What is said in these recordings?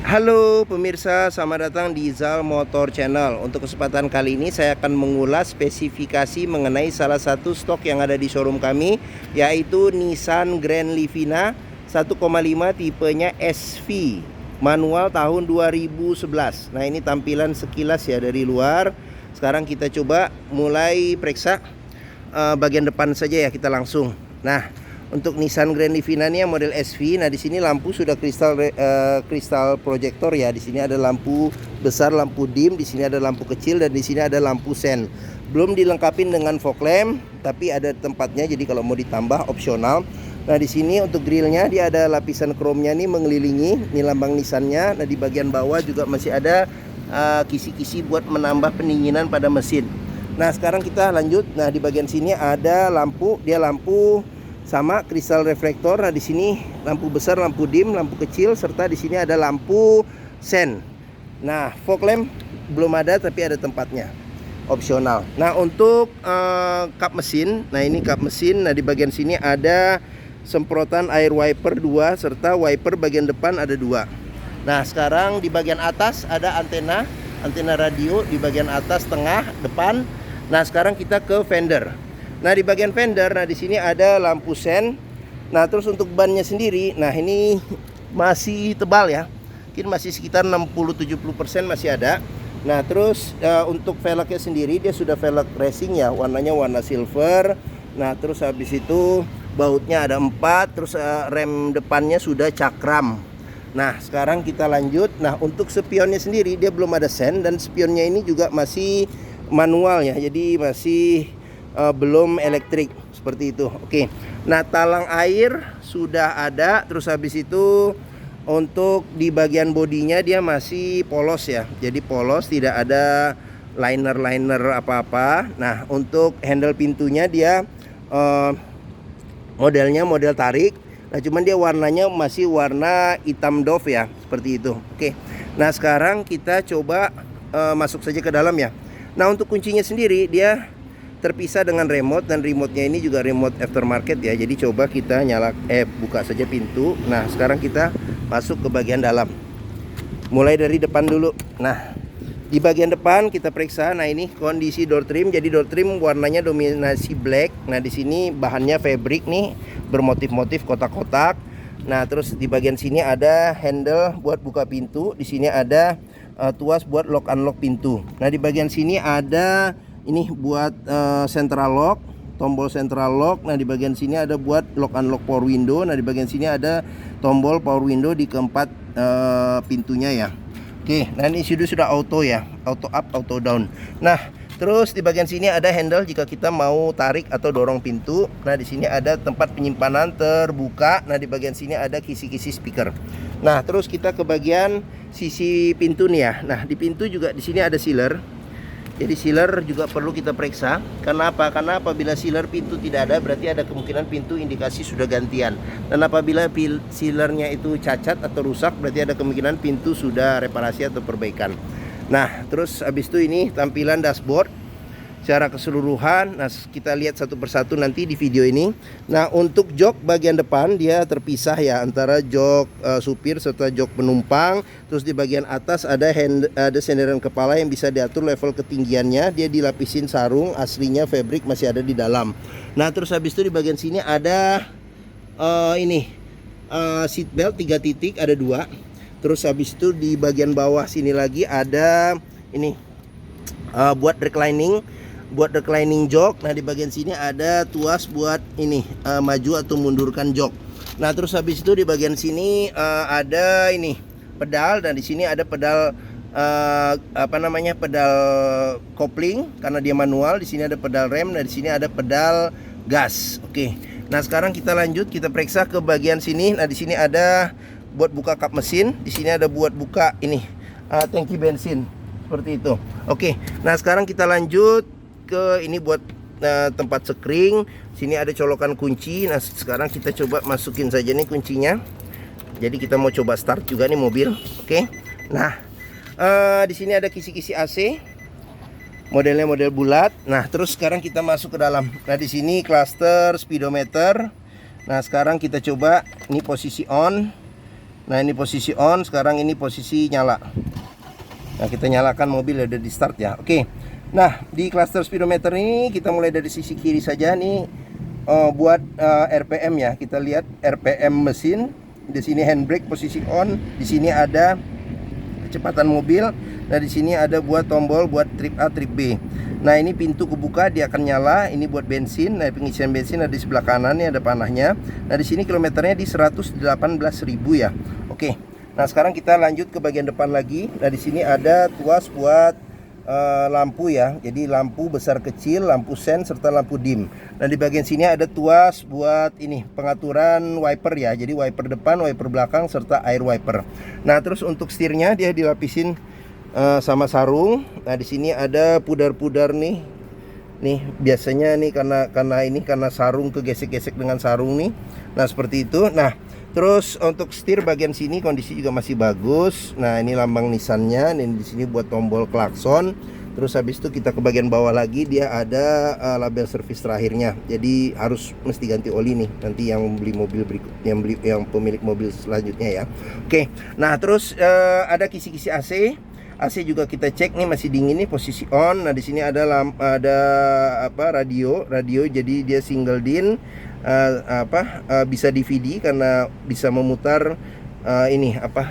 Halo pemirsa, selamat datang di Zal Motor Channel. Untuk kesempatan kali ini saya akan mengulas spesifikasi mengenai salah satu stok yang ada di showroom kami, yaitu Nissan Grand Livina 1,5 tipenya SV, manual tahun 2011. Nah, ini tampilan sekilas ya dari luar. Sekarang kita coba mulai periksa bagian depan saja ya, kita langsung. Nah, untuk Nissan Grand Livina ini model SV. Nah, di sini lampu sudah kristal proyektor ya. Di sini ada lampu besar, lampu dim, di sini ada lampu kecil, dan di sini ada lampu sen. Belum dilengkapi dengan fog lamp, tapi ada tempatnya. Jadi kalau mau ditambah opsional. Nah, di sini untuk grillnya dia ada lapisan kromnya nih mengelilingi. Ini lambang Nissannya. Nah, di bagian bawah juga masih ada kisi-kisi buat menambah pendinginan pada mesin. Nah, sekarang kita lanjut. Nah, di bagian sini ada lampu. Dia lampu sama kristal reflektor. Nah, di sini lampu besar, lampu dim, lampu kecil, serta di sini ada lampu sen. Nah, fog lamp belum ada, tapi ada tempatnya, opsional. Nah, untuk kap mesin, nah ini kap mesin. Nah, di bagian sini ada semprotan air wiper 2, serta wiper bagian depan ada 2. Nah, sekarang di bagian atas ada antena radio di bagian atas, tengah, depan. Nah, sekarang kita ke fender. Nah, di bagian fender, nah di sini ada lampu sen. Nah, terus untuk bannya sendiri, nah ini masih tebal ya. Mungkin masih sekitar 60-70% masih ada. Nah, terus untuk velgnya sendiri dia sudah velg racing ya, warnanya warna silver. Nah, terus habis itu bautnya ada 4, terus rem depannya sudah cakram. Nah, sekarang kita lanjut. Nah, untuk spionnya sendiri dia belum ada sen, dan spionnya ini juga masih manual ya. Jadi masih belum elektrik seperti itu. Oke. Nah, talang air sudah ada. Terus habis itu untuk di bagian bodinya dia masih polos ya. Jadi polos, tidak ada liner apa-apa. Nah, untuk handle pintunya dia modelnya model tarik. Nah, cuman dia warnanya masih warna hitam doff ya, seperti itu. Oke. Nah, sekarang kita coba masuk saja ke dalam ya. Nah, untuk kuncinya sendiri dia terpisah dengan remote, dan remote-nya ini juga remote aftermarket ya. Jadi coba kita buka saja pintu. Nah, sekarang kita masuk ke bagian dalam. Mulai dari depan dulu. Nah, di bagian depan kita periksa. Nah, ini kondisi door trim. Jadi door trim warnanya dominasi black. Nah, di sini bahannya fabric nih, bermotif-motif kotak-kotak. Nah, terus di bagian sini ada handle buat buka pintu. Di sini ada tuas buat lock unlock pintu. Nah, di bagian sini ada ini buat central lock, tombol central lock. Nah, di bagian sini ada buat lock unlock power window. Nah, di bagian sini ada tombol power window di keempat pintunya ya. Oke, nah ini sudah auto ya, auto up, auto down. Nah, terus di bagian sini ada handle jika kita mau tarik atau dorong pintu. Nah, di sini ada tempat penyimpanan terbuka. Nah, di bagian sini ada kisi-kisi speaker. Nah, terus kita ke bagian sisi pintu nih ya. Nah, di pintu juga di sini ada sealer. Jadi sealer juga perlu kita periksa. Kenapa? Karena apabila sealer pintu tidak ada, berarti ada kemungkinan pintu indikasi sudah gantian. Dan apabila sealernya itu cacat atau rusak, berarti ada kemungkinan pintu sudah reparasi atau perbaikan. Nah, terus habis itu ini tampilan dashboard secara keseluruhan. Nah, kita lihat satu persatu nanti di video ini. Nah, untuk jok bagian depan dia terpisah ya, antara jok supir serta jok penumpang. Terus di bagian atas ada senderan kepala yang bisa diatur level ketinggiannya. Dia dilapisin sarung, aslinya fabric masih ada di dalam. Nah, terus habis itu di bagian sini ada seat belt 3 titik, ada 2. Terus habis itu di bagian bawah sini lagi ada ini buat reclining jok. Nah, di bagian sini ada tuas buat ini maju atau mundurkan jok. Nah, terus habis itu di bagian sini ada ini pedal, dan di sini ada pedal pedal kopling karena dia manual. Di sini ada pedal rem, dan di sini ada pedal gas. Oke. Nah, sekarang kita lanjut, kita periksa ke bagian sini. Nah, di sini ada buat buka kap mesin, di sini ada buat buka ini tangki bensin seperti itu. Oke. Nah, sekarang kita lanjut ke ini buat tempat sekring. Sini ada colokan kunci. Nah, sekarang kita coba masukin saja nih kuncinya. Jadi kita mau coba start juga nih mobil. Oke. Nah, di sini ada kisi-kisi AC. Modelnya model bulat. Nah, terus sekarang kita masuk ke dalam. Nah, di sini cluster speedometer. Nah, sekarang kita coba ini posisi on. Nah ini posisi on, sekarang ini posisi nyala. Nah kita nyalakan mobil, udah di start ya. Oke. Nah di cluster speedometer ini kita mulai dari sisi kiri saja nih. Buat RPM ya, kita lihat RPM mesin. Di sini handbrake posisi on, di sini ada kecepatan mobil. Nah di sini ada buat tombol buat trip A, trip B. Nah ini pintu kebuka, dia akan nyala. Ini buat bensin. Nah pengisian bensin ada di sebelah kanan, nih ada panahnya. Nah di sini kilometernya di 118.000 ya. Oke. Nah sekarang kita lanjut ke bagian depan lagi. Nah di sini ada tuas buat lampu ya. Jadi lampu besar kecil, lampu sen serta lampu dim. Nah di bagian sini ada tuas buat ini pengaturan wiper ya. Jadi wiper depan, wiper belakang serta air wiper. Nah terus untuk setirnya dia dilapisin sama sarung. Nah di sini ada pudar-pudar nih. Nih biasanya nih karena sarung kegesek-gesek dengan sarung nih. Nah seperti itu. Nah terus untuk setir bagian sini kondisi juga masih bagus. Nah ini lambang Nissan-nya. Ini di sini buat tombol klakson. Terus habis itu kita ke bagian bawah lagi, dia ada label servis terakhirnya. Jadi harus mesti ganti oli nih nanti yang beli mobil berikut, yang pemilik mobil selanjutnya ya. Oke. Nah terus ada kisi-kisi AC. AC juga kita cek nih masih dingin nih, posisi on. Nah di sini ada radio jadi dia single din, bisa DVD karena bisa memutar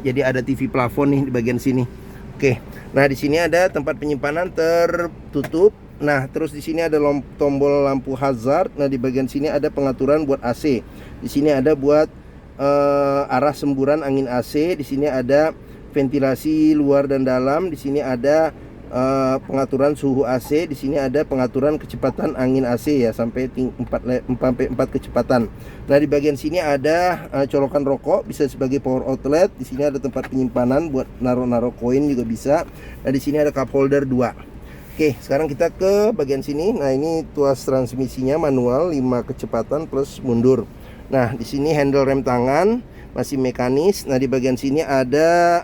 jadi ada TV plafon nih di bagian sini. Oke. Nah di sini ada tempat penyimpanan tertutup. Nah terus di sini ada tombol lampu hazard. Nah di bagian sini ada pengaturan buat AC. Di sini ada buat arah semburan angin AC. Di sini ada ventilasi luar dan dalam. Di sini ada pengaturan suhu AC. Di sini ada pengaturan kecepatan angin AC ya, sampai 4 kecepatan. Nah di bagian sini ada colokan rokok, bisa sebagai power outlet. Di sini ada tempat penyimpanan buat naruh koin juga bisa. Nah di sini ada cup holder 2. Oke, sekarang kita ke bagian sini. Nah ini tuas transmisinya manual 5 kecepatan plus mundur. Nah di sini handle rem tangan masih mekanis. Nah di bagian sini ada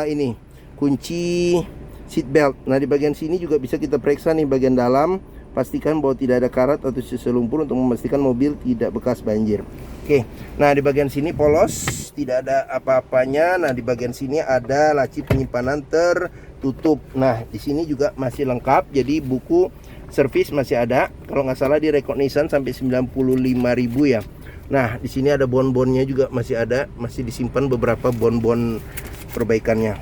ini kunci seat belt. Nah di bagian sini juga bisa kita periksa nih bagian dalam. Pastikan bahwa tidak ada karat atau sisa lumpur untuk memastikan mobil tidak bekas banjir. Oke. Nah di bagian sini polos, tidak ada apa-apanya. Nah di bagian sini ada laci penyimpanan tertutup. Nah di sini juga masih lengkap. Jadi buku servis masih ada. Kalau nggak salah di Nissan sampai 95.000 ya. Nah, di sini ada bon-bonnya juga masih ada, masih disimpan beberapa bon-bon perbaikannya.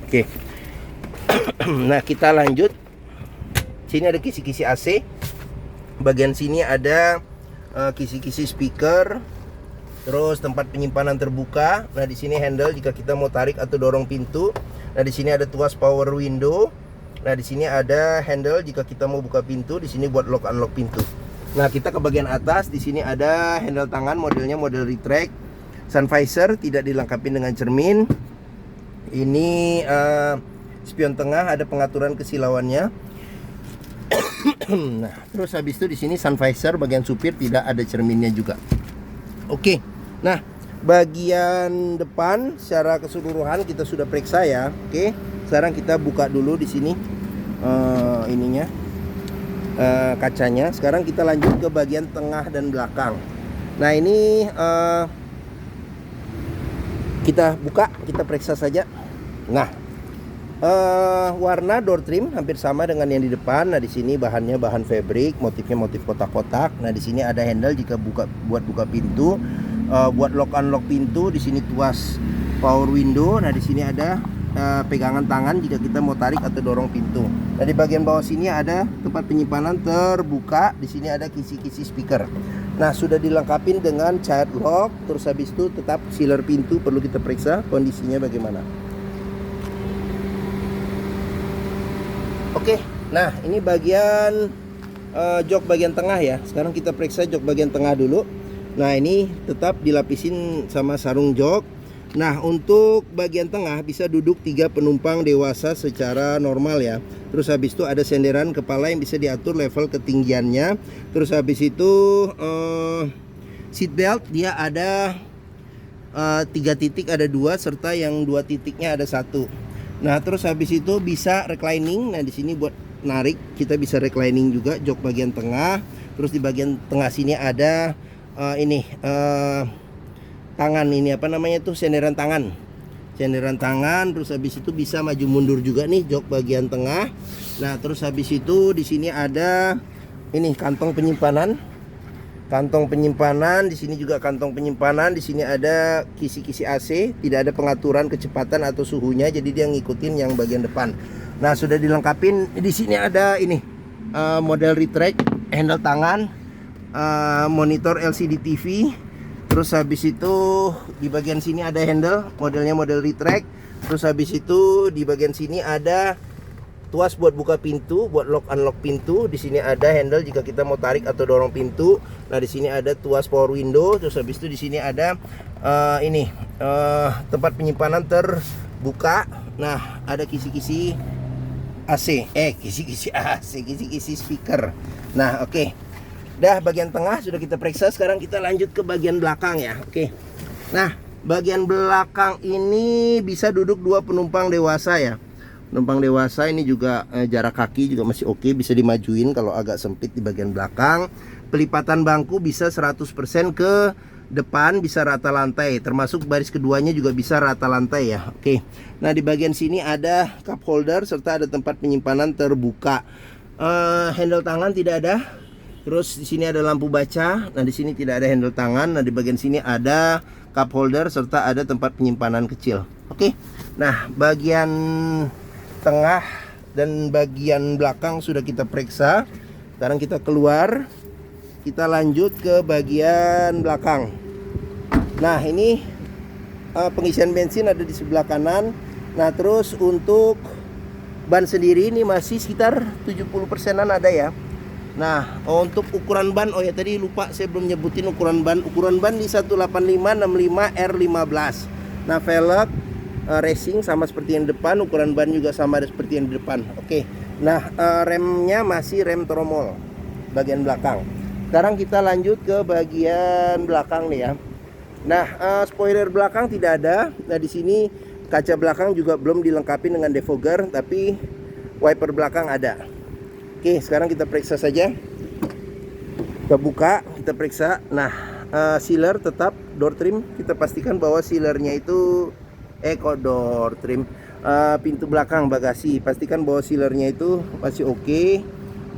Oke. Nah, kita lanjut. Sini ada kisi-kisi AC. Bagian sini ada kisi-kisi speaker. Terus tempat penyimpanan terbuka. Nah, di sini handle jika kita mau tarik atau dorong pintu. Nah, di sini ada tuas power window. Nah, di sini ada handle jika kita mau buka pintu. Di sini buat lock unlock pintu. Nah kita ke bagian atas, di sini ada handle tangan, modelnya model retract. Sun visor tidak dilengkapi dengan cermin. Ini spion tengah, ada pengaturan kesilauannya. Nah terus habis itu di sini sun visor bagian supir tidak ada cerminnya juga. Oke. Nah bagian depan secara keseluruhan kita sudah periksa ya. Oke. Sekarang kita buka dulu di sini kacanya. Sekarang kita lanjut ke bagian tengah dan belakang. Nah ini kita buka, kita periksa saja. Nah warna door trim hampir sama dengan yang di depan. Nah di sini bahannya bahan fabric, motifnya motif kotak-kotak. Nah di sini ada handle jika buat buka pintu, buat lock unlock pintu. Di sini tuas power window. Nah di sini ada pegangan tangan jika kita mau tarik atau dorong pintu. Nah di bagian bawah sini ada tempat penyimpanan terbuka. Di sini ada kisi-kisi speaker. Nah sudah dilengkapi dengan child lock. Terus habis itu tetap sealer pintu perlu kita periksa kondisinya bagaimana. Oke. Nah ini bagian jok bagian tengah ya. Sekarang kita periksa jok bagian tengah dulu. Nah ini tetap dilapisin sama sarung jok. Nah untuk bagian tengah bisa duduk 3 penumpang dewasa secara normal ya. Terus habis itu ada senderan kepala yang bisa diatur level ketinggiannya. Terus habis itu seat belt dia ada 3 titik, ada 2, serta yang 2 titiknya ada 1. Nah terus habis itu bisa reclining. Nah di sini buat narik kita bisa reclining juga jok bagian tengah. Terus di bagian tengah sini ada tangan ini apa namanya tuh, senderan tangan. Senderan tangan, terus habis itu bisa maju mundur juga nih jok bagian tengah. Nah, terus habis itu di sini ada ini kantong penyimpanan. Kantong penyimpanan, di sini juga kantong penyimpanan, di sini ada kisi-kisi AC, tidak ada pengaturan kecepatan atau suhunya, jadi dia ngikutin yang bagian depan. Nah, sudah dilengkapin. Di sini ada ini model retract, handle tangan, monitor LCD TV. Terus habis itu di bagian sini ada handle, modelnya model retract. Terus habis itu di bagian sini ada tuas buat buka pintu, buat lock unlock pintu. Di sini ada handle jika kita mau tarik atau dorong pintu. Nah, di sini ada tuas power window. Terus habis itu di sini ada tempat penyimpanan terbuka. Nah, ada kisi-kisi AC, kisi-kisi speaker. Nah, oke. Dah bagian tengah sudah kita periksa. Sekarang kita lanjut ke bagian belakang ya. Oke. Nah, bagian belakang ini bisa duduk 2 penumpang dewasa ya. Penumpang dewasa ini juga jarak kaki juga masih oke, bisa dimajuin kalau agak sempit di bagian belakang. Pelipatan bangku bisa 100% ke depan, bisa rata lantai, termasuk baris keduanya juga bisa rata lantai ya. Oke. Nah, di bagian sini ada cup holder serta ada tempat penyimpanan terbuka. Handle tangan tidak ada. Terus di sini ada lampu baca. Nah, di sini tidak ada handle tangan. Nah, di bagian sini ada cup holder serta ada tempat penyimpanan kecil. Oke. Nah, bagian tengah dan bagian belakang sudah kita periksa. Sekarang kita keluar, kita lanjut ke bagian belakang. Nah, ini pengisian bensin ada di sebelah kanan. Nah, terus untuk ban sendiri ini masih sekitar 70%-an ada ya. Nah, untuk ukuran ban, oh ya tadi lupa saya belum nyebutin ukuran ban. Ukuran ban di 185/65 R15. Nah, velg racing sama seperti yang depan, ukuran ban juga sama ada seperti yang di depan. Oke. Nah, remnya masih rem tromol bagian belakang. Sekarang kita lanjut ke bagian belakang nih ya. Nah, spoiler belakang tidak ada. Nah, di sini kaca belakang juga belum dilengkapi dengan defogger, tapi wiper belakang ada. Oke, sekarang kita periksa saja. Kita buka, kita periksa. Nah, sealer tetap door trim, kita pastikan bahwa sealernya itu door trim, pintu belakang bagasi, pastikan bahwa sealernya itu masih oke.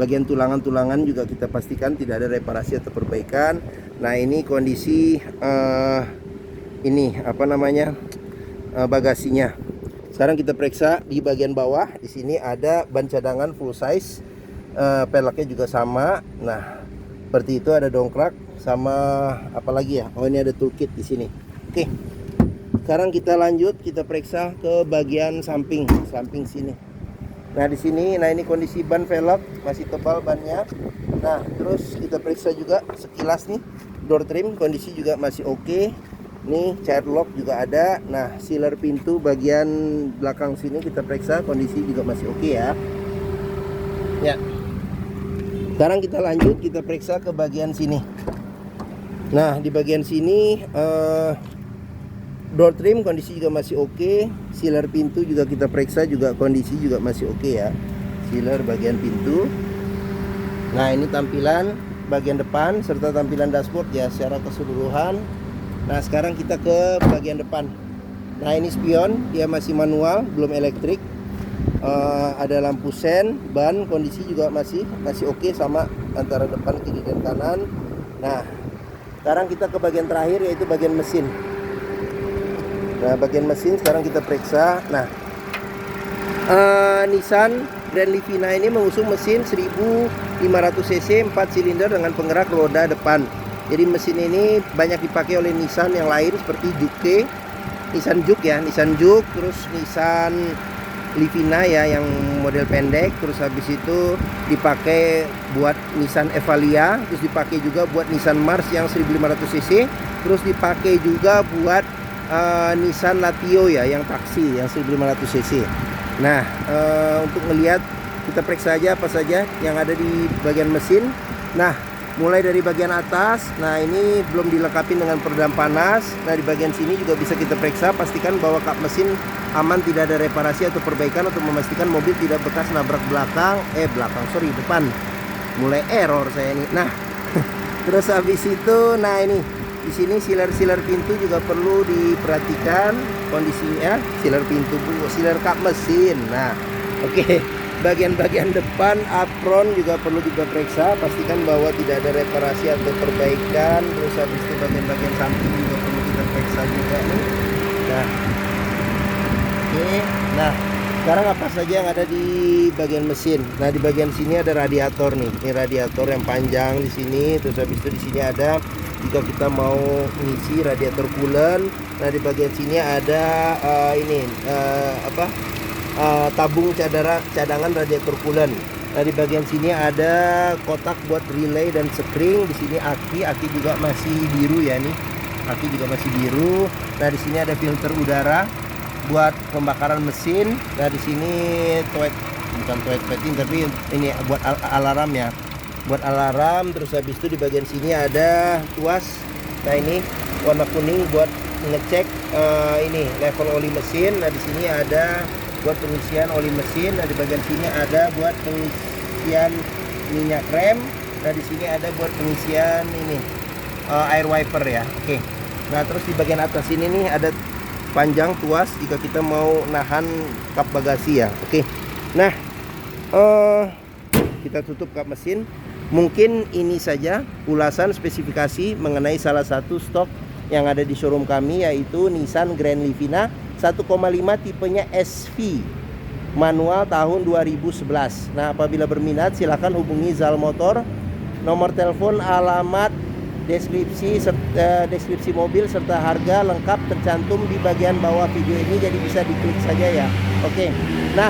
Bagian tulangan-tulangan juga kita pastikan tidak ada reparasi atau perbaikan. Nah, ini kondisi ini apa namanya bagasinya. Sekarang kita periksa di bagian bawah. Di sini ada ban cadangan full size, peleknya juga sama. Nah, seperti itu, ada dongkrak sama apa lagi ya? Oh, ini ada toolkit di sini. Oke. Sekarang kita lanjut, kita periksa ke bagian samping sini. Nah, di sini, nah ini kondisi ban velg masih tebal bannya. Nah, terus kita periksa juga sekilas nih, door trim kondisi juga masih oke. Nih, child lock juga ada. Nah, sealer pintu bagian belakang sini kita periksa, kondisi juga masih oke ya. Ya. Sekarang kita lanjut, kita periksa ke bagian sini. Nah, di bagian sini door trim kondisi juga masih oke. Sealer pintu juga kita periksa, juga kondisi juga masih oke ya. Sealer bagian pintu. Nah, ini tampilan bagian depan serta tampilan dashboard ya secara keseluruhan. Nah, sekarang kita ke bagian depan. Nah, ini spion, dia masih manual, belum elektrik. Ada lampu sen, ban kondisi juga masih oke sama antara depan, kiri dan kanan. Nah, sekarang kita ke bagian terakhir yaitu bagian mesin. Nah, bagian mesin sekarang kita periksa. Nah, Nissan Grand Livina ini mengusung mesin 1500 cc 4 silinder dengan penggerak roda depan. Jadi mesin ini banyak dipakai oleh Nissan yang lain seperti Juke, Nissan Juke ya, Nissan Juke, terus Nissan Livina ya yang model pendek, terus habis itu dipakai buat Nissan Evalia, terus dipakai juga buat Nissan Mars yang 1500 cc, terus dipakai juga buat Nissan Latio ya yang taksi yang 1500 cc. Nah, untuk melihat kita periksa aja apa saja yang ada di bagian mesin. Nah, mulai dari bagian atas, nah ini belum dilengkapi dengan peredam panas. Nah, di bagian sini juga bisa kita periksa, pastikan bahwa kap mesin aman, tidak ada reparasi atau perbaikan untuk memastikan mobil tidak bekas nabrak depan. Mulai error saya ini. Nah, terus habis itu, nah ini Di sini sealer pintu juga perlu diperhatikan kondisinya, sealer pintu, sealer kap mesin. Nah, oke. Bagian-bagian depan apron juga perlu diperiksa, pastikan bahwa tidak ada reparasi atau perbaikan. Terus habis itu bagian-bagian samping juga perlu kita periksa juga nih. Nah, oke. Nah, sekarang apa saja yang ada di bagian mesin? Nah, di bagian sini ada radiator nih. Ini radiator yang panjang di sini. Terus habis itu di sini ada jika kita mau ngisi radiator coolant. Nah, di bagian sini ada tabung cadangan radiator coolant. Nah, di bagian sini ada kotak buat relay dan sekring. Di sini aki juga masih biru ya nih. Aki juga masih biru. Nah, di sini ada filter udara buat pembakaran mesin. Nah, di sini bukan petting tapi ini buat alarm ya. Buat alarm. Terus habis itu di bagian sini ada tuas. Nah, ini warna kuning buat ngecek ini level oli mesin. Nah, di sini ada buat pengisian oli mesin. Nah, di bagian sini ada buat pengisian minyak rem. Nah, di sini ada buat pengisian ini air wiper ya. Oke. Nah, terus di bagian atas ini nih ada panjang tuas jika kita mau nahan kap bagasi ya. Oke. Nah, kita tutup kap mesin. Mungkin ini saja ulasan spesifikasi mengenai salah satu stok yang ada di showroom kami, yaitu Nissan Grand Livina 1,5 tipenya SV manual tahun 2011. Nah, apabila berminat silahkan hubungi Zal Motor. Nomor telepon, alamat, deskripsi mobil serta harga lengkap tercantum di bagian bawah video ini, jadi bisa diklik saja ya. Oke. Nah,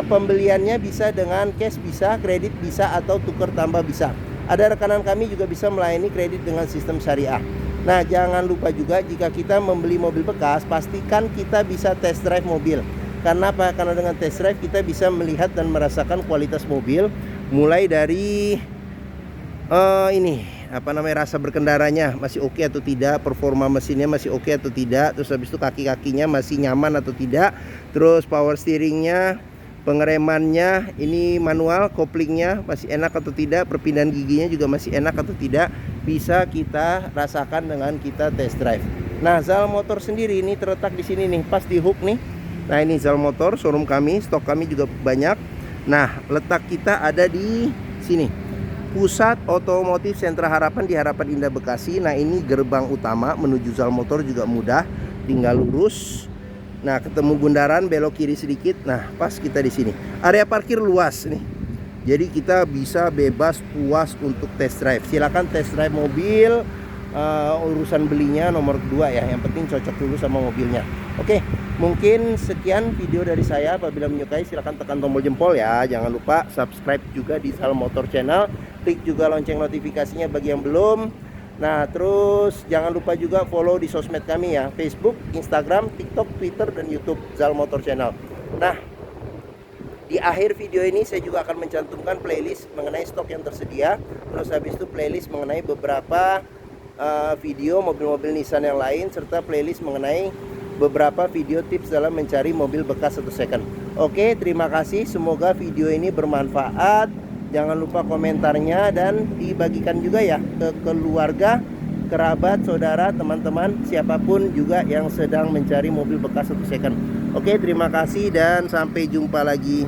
pembeliannya bisa dengan cash, bisa kredit, bisa atau tukar tambah bisa. Ada rekanan kami juga bisa melayani kredit dengan sistem syariah. Nah, jangan lupa juga jika kita membeli mobil bekas, pastikan kita bisa test drive mobil. Karena apa? Karena dengan test drive kita bisa melihat dan merasakan kualitas mobil, mulai dari rasa berkendaranya masih oke atau tidak, performa mesinnya masih oke atau tidak, terus habis itu kaki-kakinya masih nyaman atau tidak, terus power steeringnya, pengeremannya ini manual, koplingnya masih enak atau tidak, perpindahan giginya juga masih enak atau tidak, bisa kita rasakan dengan kita test drive. Nah, Zal Motor sendiri ini terletak di sini nih, pas di hook nih. Nah, ini Zal Motor, showroom kami, stok kami juga banyak. Nah, letak kita ada di sini, Pusat Otomotif Sentra Harapan di Harapan Indah Bekasi. Nah, ini gerbang utama menuju Zal Motor juga mudah, tinggal lurus. Nah, ketemu bundaran, belok kiri sedikit. Nah, pas kita di sini. Area parkir luas nih. Jadi kita bisa bebas puas untuk test drive. Silakan test drive mobil. Urusan belinya nomor 2 ya. Yang penting cocok dulu sama mobilnya. Oke, mungkin sekian video dari saya. Apabila menyukai silakan tekan tombol jempol ya. Jangan lupa subscribe juga di Zal Motor Channel. Klik juga lonceng notifikasinya bagi yang belum. Nah, terus jangan lupa juga follow di sosmed kami ya, Facebook, Instagram, TikTok, Twitter, dan YouTube Zal Motor Channel. Nah, di akhir video ini saya juga akan mencantumkan playlist mengenai stok yang tersedia. Terus habis itu playlist mengenai beberapa video mobil-mobil Nissan yang lain, serta playlist mengenai beberapa video tips dalam mencari mobil bekas atau second. Oke, terima kasih. Semoga video ini bermanfaat. Jangan lupa komentarnya dan dibagikan juga ya ke keluarga, kerabat, saudara, teman-teman, siapapun juga yang sedang mencari mobil bekas atau second. Oke, terima kasih dan sampai jumpa lagi.